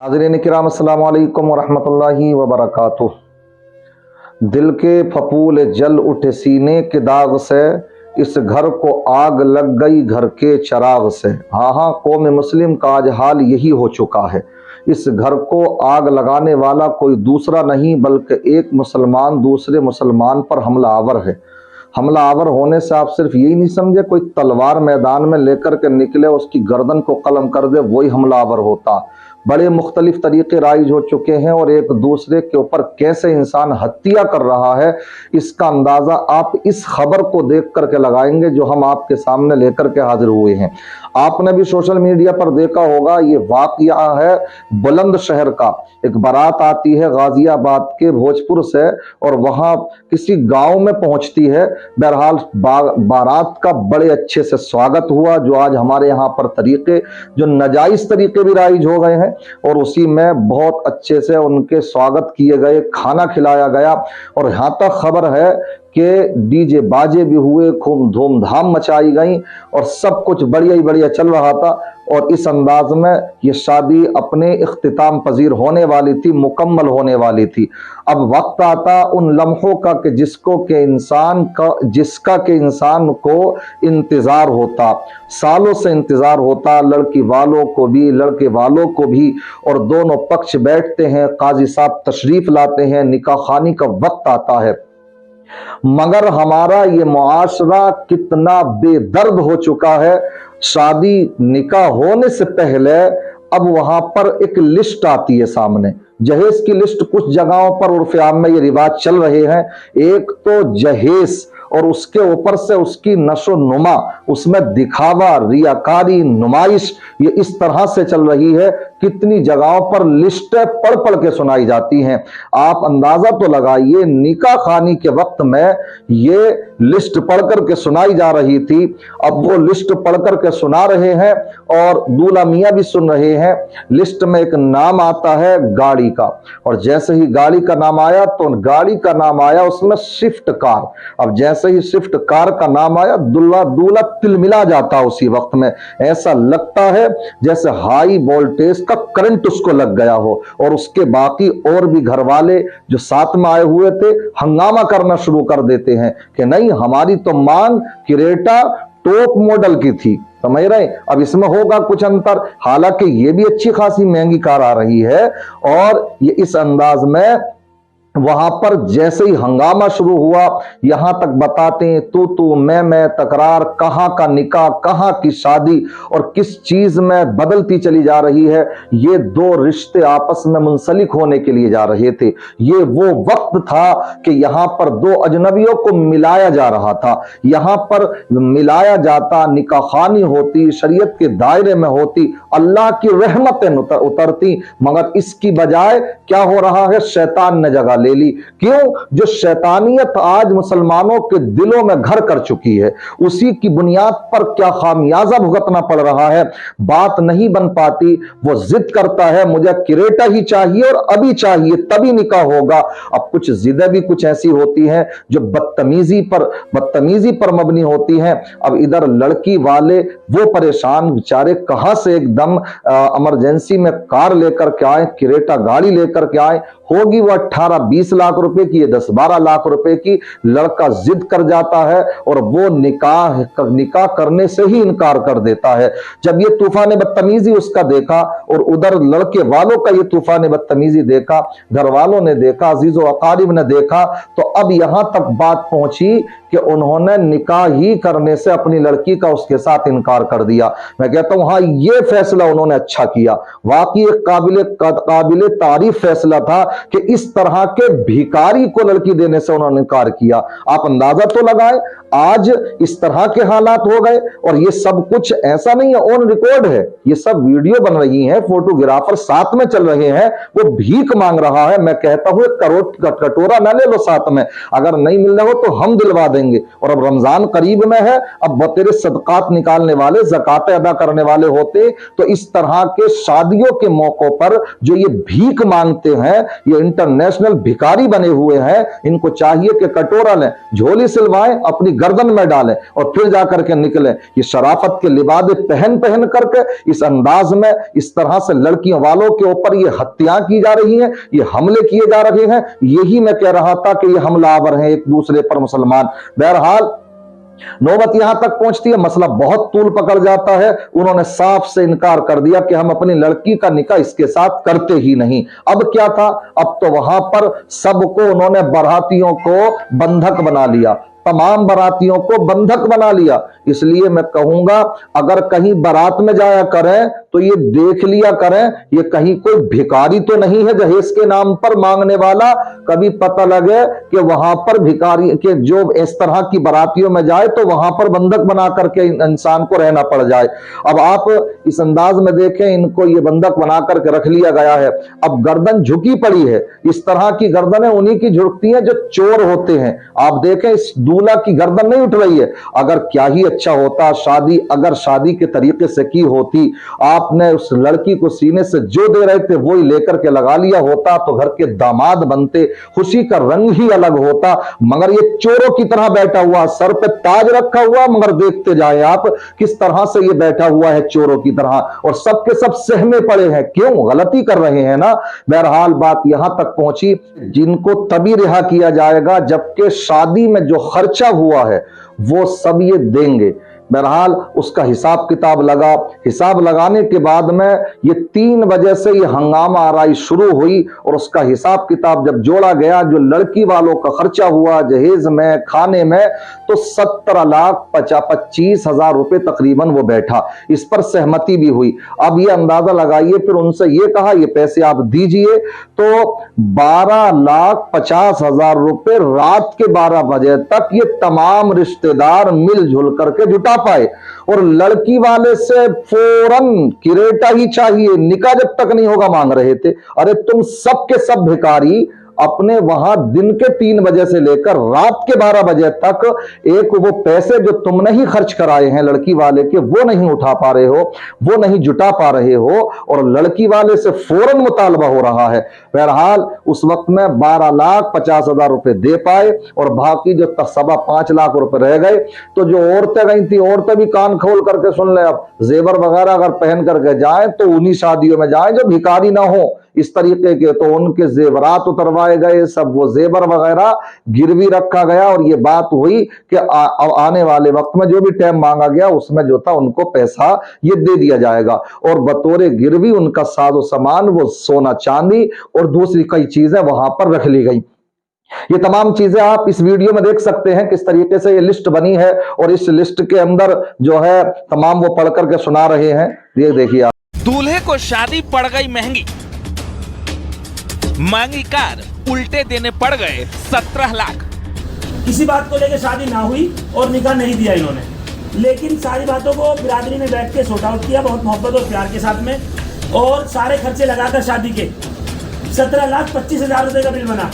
नाज़रीन किराम अस्सलाम वालेकुम वरहमतुल्लाहि वबरकातुह। दिल के फपूल जल उठे सीने के दाग से, इस घर को आग लग गई घर के चराग से। हाँ हाँ, कौम मुस्लिम का आज हाल यही हो चुका है। इस घर को आग लगाने वाला कोई दूसरा नहीं बल्कि एक मुसलमान दूसरे मुसलमान पर हमला आवर है। हमला आवर होने से आप सिर्फ यही नहीं समझे कोई तलवार मैदान में लेकर के निकले उसकी गर्दन को कलम कर दे वही हमला आवर होता। बड़े मुख्तलिफ तरीके राइज हो चुके हैं और एक दूसरे के ऊपर कैसे इंसान हत्या कर रहा है इसका अंदाजा आप इस खबर को देख करके लगाएंगे जो हम आपके सामने लेकर के हाजिर हुए हैं। आपने भी सोशल मीडिया पर देखा होगा, ये वाकया है बुलंदशहर का। एक बारात आती है गाजियाबाद के भोजपुर से और वहां किसी गांव में पहुंचती है। बहरहाल बारात का बड़े अच्छे से स्वागत हुआ, जो आज हमारे यहाँ पर तरीके जो नाजायज तरीके भी राइज हो गए हैं और उसी में बहुत अच्छे से उनके स्वागत किए गए, खाना खिलाया गया। और यहाँ तक खबर है कि डीजे बाजे भी हुए, खूब धूमधाम मचाई गई और सब कुछ बढ़िया ही बढ़िया चल रहा था। और इस अंदाज में ये शादी अपने इख्तिताम पजीर होने वाली थी, मुकम्मल होने वाली थी। अब वक्त आता उन लम्हों का कि जिसका के इंसान को इंतजार होता, सालों से इंतजार होता, लड़की वालों को भी लड़के वालों को भी। और दोनों पक्ष बैठते हैं, काजी साहब तशरीफ लाते हैं, निकाह खानी का वक्त आता है। मगर हमारा ये मुआशरा कितना बेदर्द हो चुका है। शादी निकाह होने से पहले अब वहां पर एक लिस्ट आती है सामने, जहेज की लिस्ट। कुछ जगहों पर उर्फ आम में ये रिवाज चल रहे हैं, एक तो जहेज और उसके ऊपर से उसकी नशो नुमा, उसमें दिखावा, रियाकारी, नुमाइश, ये इस तरह से चल रही है। कितनी जगहों पर लिस्टें पढ़ पढ़ के सुनाई जाती हैं। आप अंदाजा तो लगाइए, निकाह खानी के वक्त में ये लिस्ट पढ़ करके सुनाई जा रही थी। अब वो लिस्ट पढ़ करके सुना रहे हैं और दूल्हा मियां भी सुन रहे हैं। लिस्ट में एक नाम आता है गाड़ी का, और जैसे ही गाड़ी का नाम आया तो गाड़ी का नाम आया उसमें स्विफ्ट कार। अब जैसे ही स्विफ्ट कार का नाम आया दूल्हा तिलमिला जाता उसी वक्त में। ऐसा लगता है जैसे हाई वोल्टेज का करंट उसको लग गया हो। और उसके बाकी और भी घर वाले जो साथ में आए हुए थे हंगामा करना शुरू कर देते हैं कि नहीं, हमारी तो मांग क्रेटा टॉप मॉडल की थी, समझ रहे। अब इसमें होगा कुछ अंतर, हालांकि ये भी अच्छी खासी महंगी कार आ रही है। और ये इस अंदाज में वहां पर जैसे ही हंगामा शुरू हुआ, यहां तक बताते हैं तू मैं तकरार, कहां का निकाह, कहां की शादी और किस चीज में बदलती चली जा रही है। ये दो रिश्ते आपस में मुंसलिक होने के लिए जा रहे थे। ये वो वक्त था कि यहां पर दो अजनबियों को मिलाया जा रहा था। यहां पर मिलाया जाता, निकाह खानी होती, शरीयत के दायरे में होती, अल्लाह की रहमतें उतरती। मगर इसकी बजाय क्या हो रहा है, शैतान ने जगह ले ली। क्यों? जो शैतानियत आज मुसलमानों के दिलों में घर कर चुकी है, उसी की बुनियाद पर क्या खामियाजा भुगतना पड़ रहा है। बात नहीं बन पाती, वो जिद करता है मुझे क्रेटा ही चाहिए और अभी चाहिए तभी निकाह होगा। अब कुछ जिदें भी कुछ ऐसी होती हैं जो बदतमीजी पर मबनी होती हैं। अब इधर लड़की वाले वो परेशान बेचारे, कहां से एकदम इमरजेंसी में कार लेकर के आए, क्रेटा गाड़ी लेकर के आए। होगी वो 18-20 लाख रुपए की, 10-12 लाख रुपए की। लड़का जिद कर जाता है और वो निकाह करने से ही इनकार कर देता है। जब ये तूफान बदतमीजी उसका देखा और उधर लड़के वालों का ये तूफान बदतमीजी देखा, घर वालों ने देखा, अजीजो अकारिब ने देखा, तो अब यहां तक बात पहुंची कि उन्होंने निकाह ही करने से अपनी लड़की का उसके साथ इनकार कर दिया। मैं कहता हूं हाँ, ये फैसला उन्होंने अच्छा किया। वाकई एक काबिले तारीफ फैसला था कि इस तरह के भिखारी को लड़की देने से उन्होंने इनकार किया। आप अंदाजा तो लगाएं, आज इस तरह के हालात हो गए। और ये सब कुछ ऐसा नहीं है, ऑन रिकॉर्ड है, ये सब वीडियो बन रही हैं, फोटोग्राफर साथ में चल रहे हैं, वो भीख मांग रहा है। मैं कहता हूं कटोरा ना ले लो साथ में, अगर नहीं मिलना हो तो हम दिलवा देंगे। और अब रमजान करीब में है, अब तेरे सदकात निकालने वाले, ज़कात अदा करने वाले होते तो इस तरह के शादियों के मौकों पर जो ये भीख मांगते हैं, ये इंटरनेशनल भिखारी बने हुए हैं, इनको चाहिए कि कटोरा लें, झोली सिलवाएं, अपनी गर्दन में डालें और फिर जाकर के निकलें। ये शराफत के लिबादे पहन पहन करके इस अंदाज में इस तरह से लड़कियों वालों के ऊपर ये हत्याएं की जा रही हैं, ये हमले किए जा रहे हैं। यही मैं कह रहा था कि ये हमलावर हैं एक दूसरे पर मुसलमान। बहरहाल नौबत यहां तक पहुंचती है, मसला बहुत तूल पकड़ जाता है। उन्होंने साफ से इनकार कर दिया कि हम अपनी लड़की का निकाह इसके साथ करते ही नहीं। अब क्या था, अब तो वहां पर सबको उन्होंने बारातियों को बंधक बना लिया, तमाम बारातियों को बंधक बना लिया। इसलिए मैं कहूंगा अगर कहीं बारात में जाया करें तो ये देख लिया करें ये कहीं कोई भिखारी तो नहीं है जहेज के नाम पर मांगने वाला। कभी पता लगे कि वहां पर भिखारी के जो इस तरह की बारातियों में जाए तो वहां पर बंधक बना करके इंसान को रहना पड़ जाए। अब आप इस अंदाज में देखें, इनको ये बंधक बना करके रख लिया गया है। अब गर्दन झुकी पड़ी है। इस तरह की गर्दनें उन्हीं की झुकती हैं जो चोर होते हैं। आप देखें इस दूल्हा की गर्दन नहीं उठ रही है। अगर क्या ही अच्छा होता शादी, अगर शादी के तरीके से की होती, आपने उस लड़की को सीने से जो दे रहे थे वो ही लेकर के लगा लिया होता तो घर के दामाद बनते, खुशी का रंग ही अलग होता। मगर ये चोरों की तरह बैठा हुआ, सर पे ताज रखा हुआ, मगर देखते जाए आप किस तरह से ये बैठा हुआ है चोरों की तरह, और सबके सब सहमे पड़े हैं। क्यों? गलती कर रहे हैं ना। बहरहाल बात यहां तक पहुंची, जिनको तभी रिहा किया जाएगा जबकि शादी में जो खर्चा हुआ है वो सब ये देंगे। बहरहाल उसका हिसाब किताब लगा। हिसाब लगाने के बाद में ये 3 बजे से ये हंगामा आराई शुरू हुई और उसका हिसाब किताब जब जोड़ा गया, जो लड़की वालों का खर्चा हुआ जहेज में, खाने में, तो 17,25,000 रुपए तकरीबन वो बैठा। इस पर सहमति भी हुई। अब ये अंदाजा लगाइए, फिर उनसे ये कहा ये पैसे आप दीजिए, तो 12,50,000 रुपए रात के 12 बजे तक ये तमाम रिश्तेदार मिलजुल करके जुटा पाए। और लड़की वाले से फौरन किरेटा ही चाहिए, निकाह जब तक नहीं होगा मांग रहे थे। अरे तुम सब के सब भिखारी अपने वहां दिन के 3 बजे से लेकर रात के 12 बजे तक एक वो पैसे जो तुमने ही खर्च कराए हैं लड़की वाले के, वो नहीं उठा पा रहे हो, वो नहीं जुटा पा रहे हो, और लड़की वाले से फौरन मुतालबा हो रहा है। बहरहाल उस वक्त में 12,50,000 रुपए दे पाए और बाकी जो 5.25 लाख रुपए रह गए। तो जो औरतें गई थी, औरतें भी कान खोल करके सुन ले, अब जेवर वगैरह अगर पहन करके जाए तो उन्हीं शादियों में जाए जो भिखारी ना हो इस तरीके के। तो उनके जेवरात उतरवाए गए, सब वो जेवर वगैरह गिरवी रखा गया, और ये बात हुई कि आने वाले वक्त में जो भी टाइम मांगा गया उसमें जो था उनको पैसा ये दे दिया जाएगा। और बतौरे गिरवी उनका साजो सामान, वो सोना चांदी और दूसरी कई चीजें वहां पर रख ली गई। ये तमाम चीजें आप इस वीडियो में देख सकते हैं किस तरीके से ये लिस्ट बनी है, और इस लिस्ट के अंदर जो है तमाम वो पढ़ करके सुना रहे हैं। ये देखिए आप। दूल्हे को शादी पड़ गई महंगी, मांगी कार उल्टे देने पड़ गए 17 लाख। किसी बात को लेकर शादी ना हुई और निकाह नहीं दिया इन्होंने, लेकिन सारी बातों को बिरादरी में बैठ के सॉर्ट आउट किया बहुत मोहब्बत और प्यार के साथ में, और सारे खर्चे लगाकर शादी के 17,25,000 रुपए का बिल बना।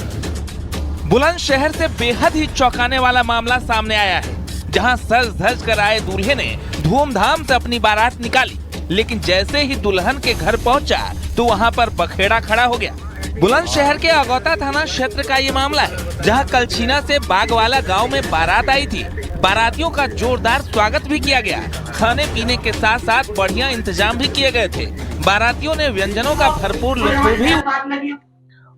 बुलंदशहर से बेहद ही चौंकाने वाला मामला सामने आया है, जहां सज धज कर आए दूल्हे ने धूमधाम से अपनी बारात निकाली, लेकिन जैसे ही दुल्हन के घर पहुंचा तो वहां पर बखेड़ा खड़ा हो गया। बुलंदशहर के अगौता थाना क्षेत्र का ये मामला है, जहां कलछीना से बागवाला गांव में बारात आई थी। बारातियों का जोरदार स्वागत भी किया गया, खाने पीने के साथ साथ बढ़िया इंतजाम भी किए गए थे। बारातियों ने व्यंजनों का भरपूर लुत्फ भी।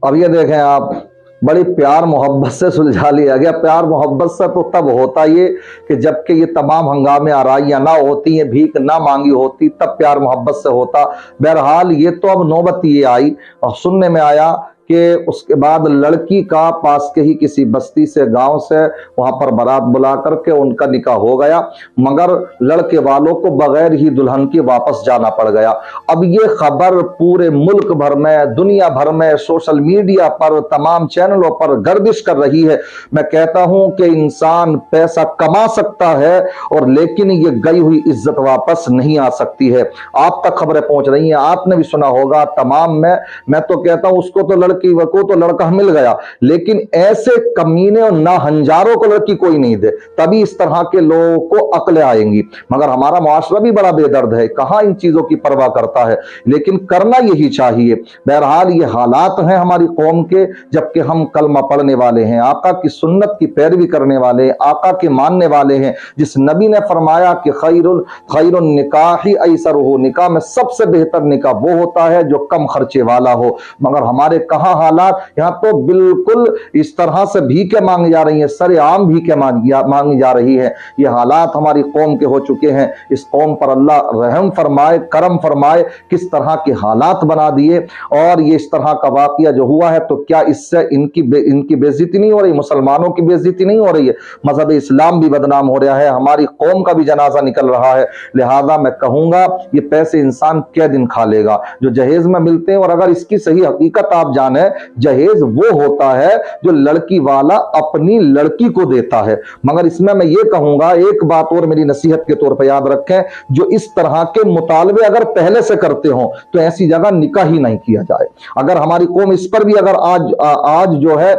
अब ये देखें आप, बड़ी प्यार मोहब्बत से सुलझा लिया गया। प्यार मोहब्बत से तो तब होता ये कि जबकि ये तमाम हंगामे आराइयां ना होती हैं, भीख ना मांगी होती, तब प्यार मोहब्बत से होता। बहरहाल ये तो अब नौबत ये आई और सुनने में आया कि उसके बाद लड़की का पास के ही किसी बस्ती से, गांव से वहां पर बारात बुला करके उनका निकाह हो गया, मगर लड़के वालों को बगैर ही दुल्हन के वापस जाना पड़ गया। अब ये खबर पूरे मुल्क भर में, दुनिया भर में, सोशल मीडिया पर, तमाम चैनलों पर गर्दिश कर रही है। मैं कहता हूं कि इंसान पैसा कमा सकता है और लेकिन ये गई हुई इज्जत वापस नहीं आ सकती है। आप तक खबरें पहुंच रही हैं, आपने भी सुना होगा तमाम में। मैं तो कहता हूं उसको तो लड़की को तो लड़का मिल गया, लेकिन ऐसे कमीने और नाहंजारों को लड़की कोई नहीं दे, तभी इस तरह के लोगों को अक्लें आएंगी। मगर हमारा मुआशरा भी बड़ा बेदर्द है, कहाँ इन चीजों की परवाह करता है, लेकिन करना यही चाहिए। बहरहाल ये हालात हैं हमारी कौम के, जबकि हम कलमा पढ़ने वाले हैं, आका की सुन्नत की पैरवी करने वाले, आका के मानने वाले हैं, जिस नबी ने फरमाया कि खैरुन निकाही ऐसरुहु, निकाह में सबसे बेहतर निकाह वो होता है जो कम खर्चे वाला हो। मगर हमारे कहाँ हालात, यहाँ तो बिल्कुल इस तरह से भीखें मांगी जा रही हैं, सरेआम भीखें मांगी जा रही है। ये हालात हमारी कौम के हो चुके हैं। इस कौम पर अल्लाह रहम फरमाए, करम फरमाए, किस तरह के हालात बना दिए। और ये इस तरह का वाकया जो हुआ है, तो क्या इससे इनकी बेइज्जती नहीं हो रही, मुसलमानों की बेइज्जती नहीं हो रही है, मजहब इस्लाम भी बदनाम हो रहा है, हमारी कौम का भी जनाजा निकल रहा है। लिहाजा मैं कहूंगा ये पैसे इंसान क्या दिन खा लेगा जो जहेज में मिलते हैं। और अगर इसकी सही हकीकत आप जाने, जहेज वो होता है जो लड़की वाला अपनी लड़की को देता है। मगर इसमें मैं ये कहूंगा, एक बात और मेरी नसीहत के तौर पर याद रखें, जो इस तरह के मुतालबे अगर पहले से करते हो तो ऐसी जगह निकाह ही नहीं किया जाए। अगर हमारी कौम इस पर भी अगर आज जो है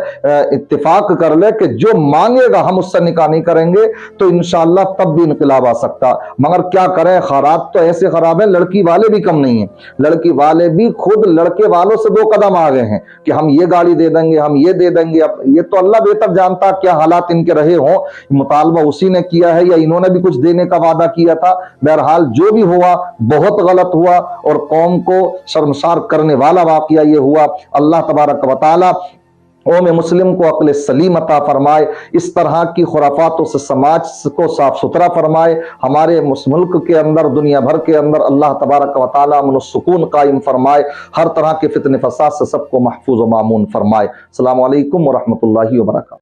इत्तेफाक कर ले कि जो मांगेगा हम उससे निकाह नहीं करेंगे, तो इंशाअल्लाह तब भी इनकलाब आ सकता। मगर क्या करें, हालात तो ऐसे खराब है, लड़की वाले भी कम नहीं है, लड़की वाले भी खुद लड़के वालों से 2 कदम आ गए हैं कि हम ये गाड़ी दे देंगे, हम ये दे देंगे। अब ये तो अल्लाह बेहतर जानता क्या हालात इनके रहे हों, मुतालबा उसी ने किया है या इन्होंने भी कुछ देने का वादा किया था। बहरहाल जो भी हुआ बहुत गलत हुआ और कौम को शर्मसार करने वाला वाकया ये हुआ। अल्लाह तबारक व तआला कौम मुस्लिम को अक्ल सलीम अता फरमाए, इस तरह की खुराफातों से समाज को साफ सुथरा फरमाए, हमारे मुल्क के अंदर दुनिया भर के अंदर अल्लाह तबारक व तआला अमन सुकून कायम फरमाए, हर तरह के फितने फसाद से सबको महफूज व मामून फरमाए। अस्सलामु अलैकुम व रहमतुल्लाहि व बरकातहू।